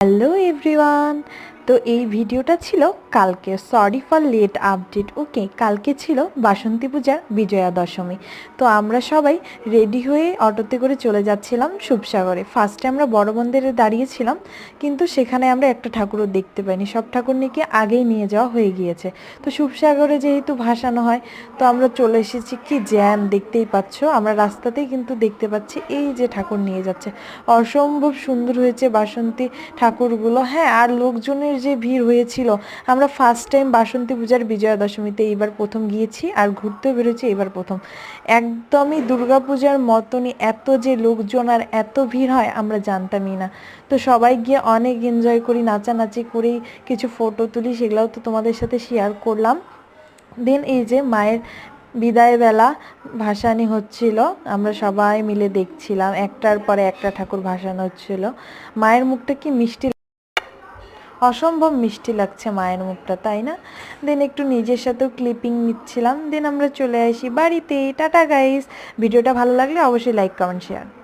Hello everyone. তো এই ভিডিওটা ছিল কালকে, সরি ফর লেট আপডেট। ওকে, কালকে ছিল বাসন্তী পূজার বিজয়া দশমী। তো আমরা সবাই রেডি হয়ে অটোতে করে চলে যাচ্ছিলাম শিবসাগরে। ফার্স্টে আমরা বড় মন্দিরে দাঁড়িয়েছিলাম, কিন্তু সেখানে আমরা একটা ঠাকুরও দেখতে পাইনি, সব ঠাকুর নিয়ে আগেই নিয়ে যাওয়া হয়ে গিয়েছে। তো শিবসাগরে যেহেতু ভাসানো হয়, তো আমরা চলে এসেছি। কি জ্যাম দেখতেই পাচ্ছ, আমরা রাস্তাতেই কিন্তু দেখতে পাচ্ছি এই যে ঠাকুর নিয়ে যাচ্ছে। অসম্ভব সুন্দর হয়েছে বাসন্তী ঠাকুরগুলো। হ্যাঁ, আর লোকজনের যে ভিড় হয়েছিল। আমরা ফার্স্ট টাইম বাসন্তী পূজার বিজয়া দশমীতে এইবার প্রথম গিয়েছি, আর ঘুরতেও বেরোছি এইবার প্রথম। একদমই দুর্গাপূজার মতনই এত যে লোকজন আর এত ভিড় হয় আমরা জানতামই না। তো সবাই গিয়ে অনেক এনজয় করি, নাচানাচি করি, কিছু ফটো তুলি, সেগুলোও তো তোমাদের সাথে শেয়ার করলাম। দেন এই যে মায়ের বিদায় বেলা ভাসানি হচ্ছিল, আমরা সবাই মিলে দেখছিলাম, একটার পরে একটা ঠাকুর ভাসানো হচ্ছিল। মায়ের মুখটা কি মিষ্টি, অসম্ভব মিষ্টি লাগছে মায়ের মুখটা, তাই না? দেন একটু নিজের সাথেও ক্লিপিং নিচ্ছিলাম। দেন আমরা চলে আসি বাড়িতে। Tata guys. ভিডিওটা ভালো লাগলে অবশ্যই লাইক, কমেন্ট, শেয়ার।